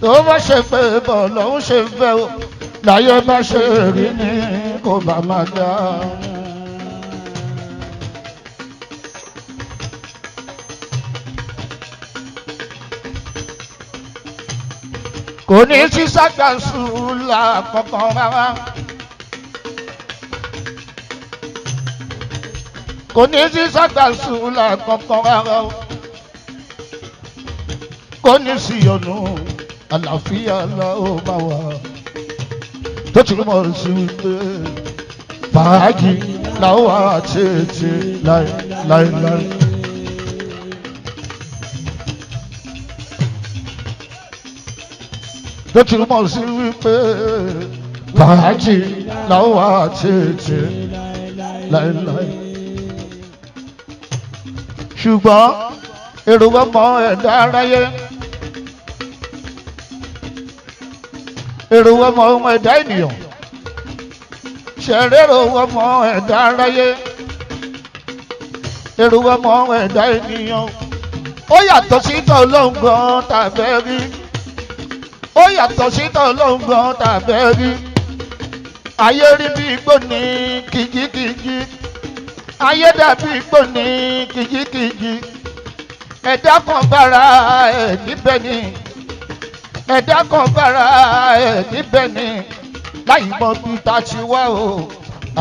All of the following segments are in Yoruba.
tó bá ṣe pé bọ̀ lòun ṣe fẹ́ o láyé bá ṣe rí ni kò bá máa dá. kò ní sí sákàsùlà kankan rárá. kò ní sí sákàsùlà kankan rárá o. kò ní sí ọ̀nà àlàáfíà lọ́wọ́ bá wà. tó ti mọ̀ sí wípé fàájì làwọn àti ètè láéláé. tó ti mọ̀ sí wípé fàájì làwọn àti ètè láéláé. ṣùgbọ́n èrò ọmọ ẹ̀dá aráyé èrò ọmọ ẹ̀dá ènìyàn ṣẹ̀rẹ̀ èrò ọmọ ẹ̀dá aráyé èrò ọmọ ẹ̀dá ènìyàn ó yàtọ̀ sí tọ́lọ́ngbọ̀n tàbẹ́ rí ó yàtọ̀ sí tọ́lọ́ngbọ̀n tàbẹ́ rí ayé rí bí igbó ní kìjikìji ayé dàbí igbó ní kìjikìji ẹ̀dá kan bára ẹ̀ níbẹ̀ ni ẹ̀dá kan bára ẹ̀ níbẹ̀ ni láì mọ bí ta ti wá o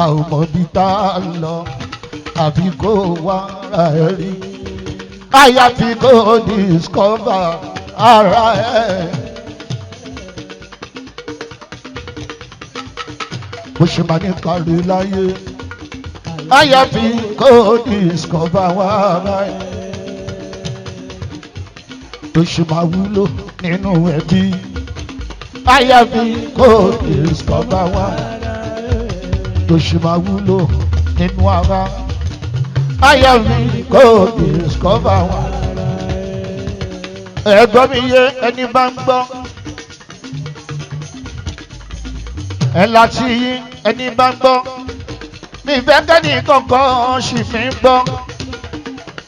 a ò mọ bí ta lọ àfi kó wá ara ẹ̀ rí àyàfi kó discover ara ẹ̀. bó ṣe máa ní kárí láyé àyàfi kó discover ara ẹ̀. tó ṣe máa wúlò nínú ẹbí àyàfi kó discover wá tó ṣe máa wúlò nínú ara àyàfi kó discover wá. ẹ̀gbọ́n mi yé ẹni bá ń gbọ́ ẹ láti yí ẹni bá ń gbọ́ mi fẹ́ kẹ́ni kankan ṣì fi ń gbọ́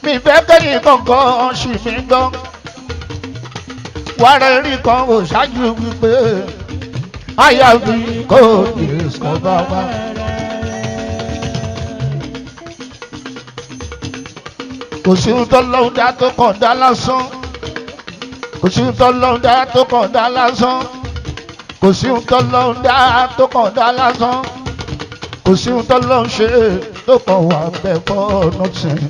mi fẹ́ kẹ́ni kankan ṣì fi ń gbọ́. wàrà erí kan ò ṣáájú wípé àyàfi kò discover wá. kò sí ohun tó lọ́hùn dá tó kàn dá lásán kò sí ohun tó lọ́hùn dá tó kàn dá lásán kò sí ohun tó lọ́hùn dá tó kàn dá lásán kò sí ohun tó lọ́hùn ṣe tó kàn wà bẹ́ẹ̀ fọ́ nothing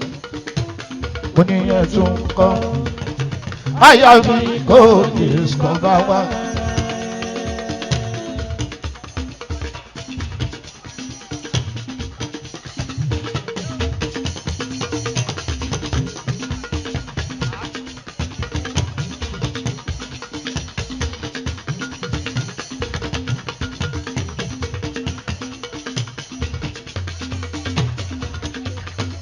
oníyẹn tó ń kọ́. àyàfi kò discover wá.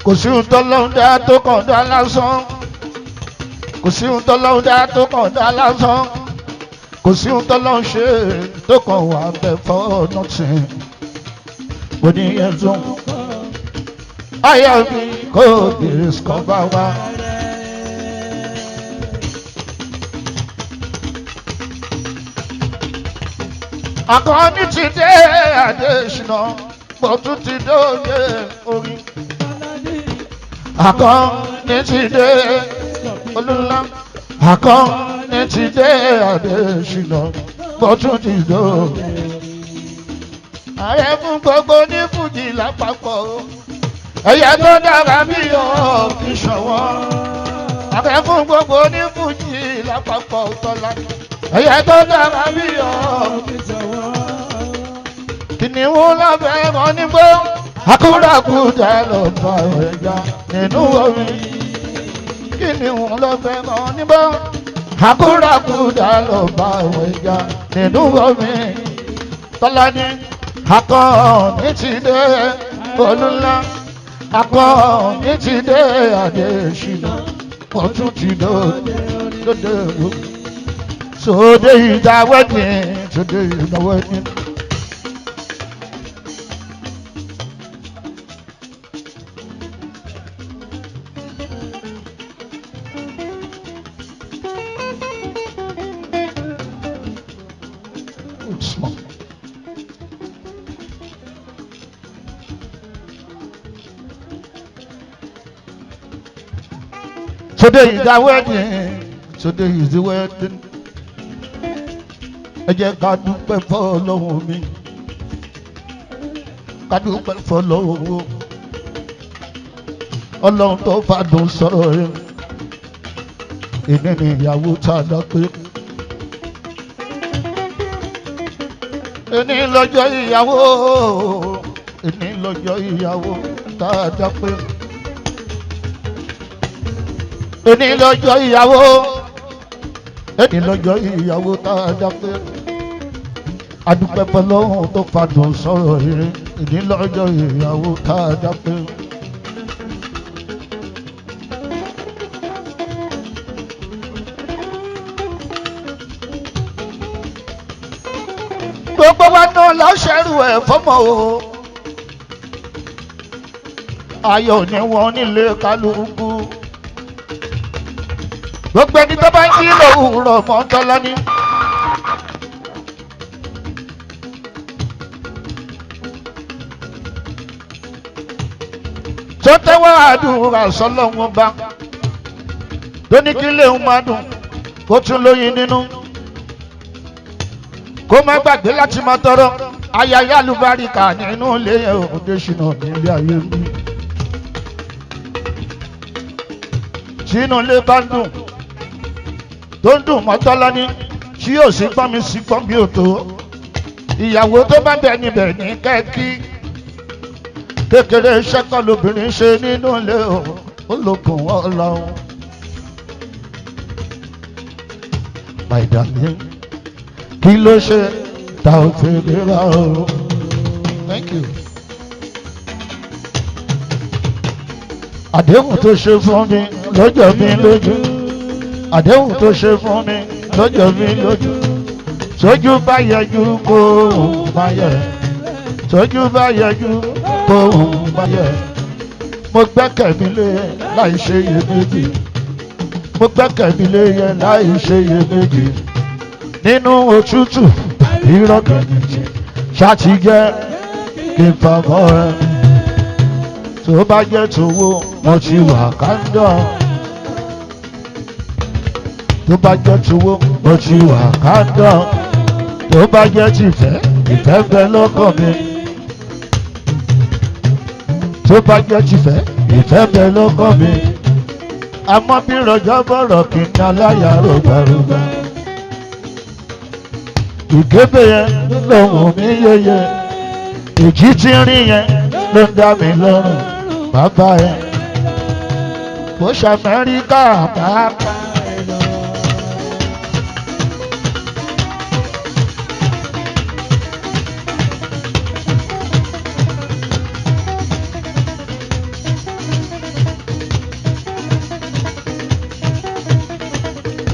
kò sí ohun tó lọ́hùn dá tó kàn dá lásán kò sí ohun tó lọ́hùn dá tó kàn dá lásán kò sí ohun tó lọ́hùn ṣe tó kàn wà bẹ́ẹ̀ fọ́ nothing oníyẹn tó ń kọ́. àyàfi kò discover wá. Akọni ti dé Adésínà mo tún ti dóde orin. Akọni ti dé Olúnlá. Akọni ti dé Adésínà mo tún ti dóde. Ààrẹ fún gbogbo ní fújì lápapọ̀ ẹ̀yẹ tó dára bí òkè ṣọ̀wọ́. Ààrẹ fún gbogbo ní fújì lápapọ̀ tọ́lá ẹ̀yẹ tó dára bí òkè ṣọ̀wọ́. Kìnìún lọ́fẹ̀ẹ́ wọn nígbó akúrakúta ló bá ẹja nínú omi. Kìnìún lọ́fẹ̀ẹ́ wọn nígbó akúrakúta ló bá ẹja nínú omi. Tọ́lá ní Akọni ti dé Olúnlá. Akọni ti dé Adésínà mo tún ti dóde o. So today is our wedding, today is our wedding. Today is the wedding. Today is the wedding. Ẹ jẹ́ ká dúpẹ́ f'Ọlọ́run mi. Ká dúpẹ́ f'Ọlọ́run. Ọlọ́run tó fàdùn sọ̀rọ̀ rẹ̀. Èmi ni ìyàwó tá a dá pé. Èní lọ́jọ́ ìyàwó. Èní lọ́jọ́ ìyàwó tá a dá pé. Èní lọ́jọ́ ìyàwó. Èní lọ́jọ́ ìyàwó tá a dá pé. Adúpẹ́ f'Ọlọ́run tó fàdùn sọ̀rọ̀ rere. Èní lọ́jọ́ ìyàwó tá a dá pé. Gbogbo wa náà la ṣẹ́rù ẹ̀ fọ́mọ o. Ayọ̀ ni wọ́n nílé kálukú. Gbogbo ẹni tó bá ń jí lòwúrọ̀ mọ́ tọ́lá ní. Tó tẹ́wọ́ àdúrà sọ́lọ́wọ́n bá. Tó ní kí lè ń máa dùn kó tún lóyin nínú. Kó má gbàgbé láti máa tọrọ ayáyá lùbáríkà nínú ilé òde ṣìnà nílé ayé mi. Tínú ilé bá ń dùn tó ń dùn mọ́tọ́lá ní tí yóò sí gbọ́n mi sí gbọ́n bí òtó. Ìyàwó tó bá bẹ̀ níbẹ̀ ní kẹ́kí. Kékeré iṣẹ́ kan lobìnrin ṣe nínú ilé ológun Ọlọ́run. My darling, kí ló ṣe tá ò fi ríra o? Thank you. Àdéhùn tó ṣe fún mi lọ́jọ́ mi lójú. Àdéhùn tó ṣe fún mi lọ́jọ́ mi lójú. Tójú bá yẹjú kó òun bá yẹ. Tójú bá yẹjú kó òun bá yẹ. Mo gbẹ́kẹ̀ mi lé láì ṣe iyèméjì. Mo gbẹ́kẹ̀ mi lé yẹn láì ṣe iyèméjì. Nínú òtútù ìrọ̀gẹ̀dẹ̀ ṣáàtì jẹ́ kí n fàmọ́ ẹ. Tó bá jẹ́ tòwó mo ti wà kándọ̀. Tó bá jẹ́ tòwó mo ti wà kándọ̀. Tó bá jẹ́ tìfẹ́ ìfẹ́ bẹ lọ́kàn mi. Tó bá jẹ́ tìfẹ́ ìfẹ́ bẹ lọ́kàn mi. Àmọ́ bí rọjò bọ̀rọ̀ kí n ná láyà rògbàrògbà. Ìgébé yẹn lòun mi yẹyẹ. Èjì tí ń rí yẹn ló ń dá mi lọ́rùn. Bàbá yẹn bó ṣe Amẹ́ríkà bàbá ẹ lọ.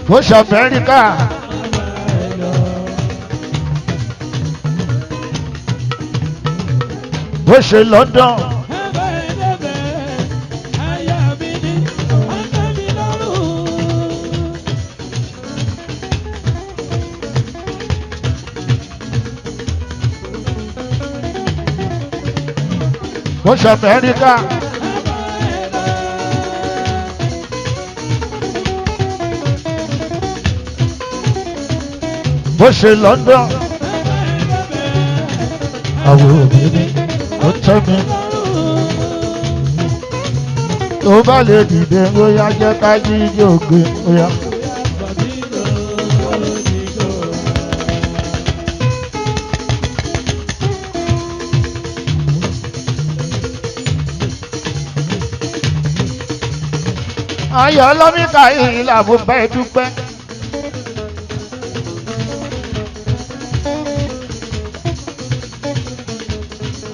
Bó ṣe Amẹ́ríkà. Bó ṣe London. Bó ṣe Amẹ́ríkà. Bó ṣe London. Àwọn obìnrin ó tẹ́ mi. Tó bá lè dìde bóyá jẹ́ ká jíjí ògbé bóyá. Ayọ̀ ọlọ́míkà yìí làbò bẹ́ẹ̀ dúpẹ́.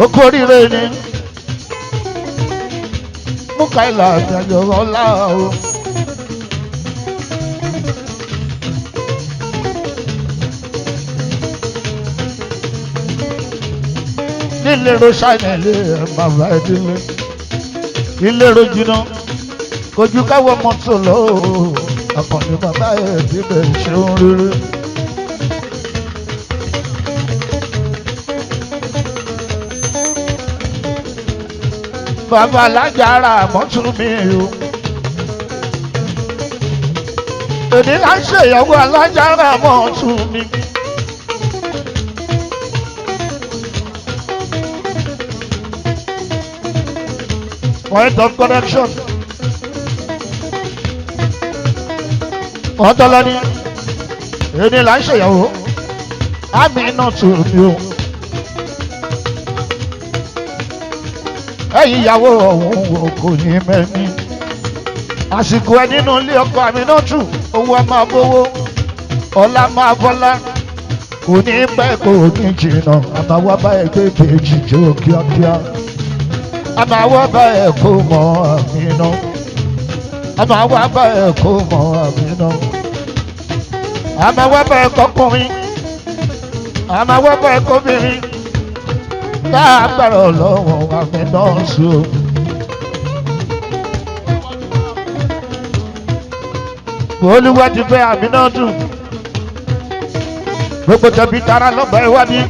Oko oríire ni Múkàílà àjàjọ ọlá o. Nílẹ̀rọ ṣáìnà ilé ẹ̀ bàbá ẹ̀dínlẹ̀. Nílẹ̀rọ jìnnà kojú káwọ́ mọ́tò lọ o. Àkànní bàbá ẹ̀dínlẹ̀ ṣeun rere. Bàbá alájàrà mọ́tò mi o. èdè là ń ṣèyàwó alájára mọ́ tún mi. Point of correction. Wọ́n tọ́lá ní èdè là ń ṣèyàwó àmì iná tún mi o. Ẹ̀yin ìyàwó ọ̀hún kò ní mẹ́ni. Àsìkò ẹ nínú ilé ọkọ àmì náà tù owó a máa bówó ọlá máa bọ́lá kò ní pẹ́ kò ní jìnnà àmàwá bá ẹ gbé kejì jó kíákíá àmàwá bá ẹ kó mọ àmì náà àmàwá bá ẹ kó mọ àmì náà àmàwá bá ẹ kọkùnrin àmàwá bá ẹ kóbìnrin láàgbára ọlọ́wọ́ àmì náà sùn. Olúwa ti fẹ́ àmì náà dùn gbogbo tẹ̀bí tara lọ́gbà ìwádìí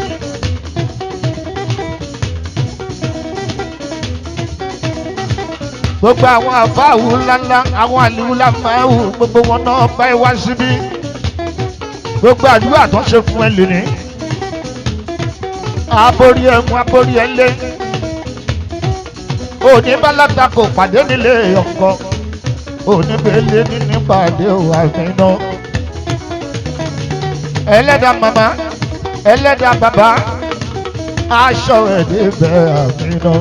gbogbo àwọn àfáàwù ńláńlá àwọn àlìwúlá máa wù gbogbo wọn náà bá ẹ wá síbí gbogbo àdúrà tó ń ṣe fún ẹ lónìí àborí ẹ mú àborí ẹ lé òní bá látakò pàdé nílé ọkọ oníbẹ̀lẹ̀ nínú pàdé àmìnà ẹlẹ́dà màmá ẹlẹ́dà bàbá aṣọ ẹ̀dẹ̀ bẹ̀ àmìnà.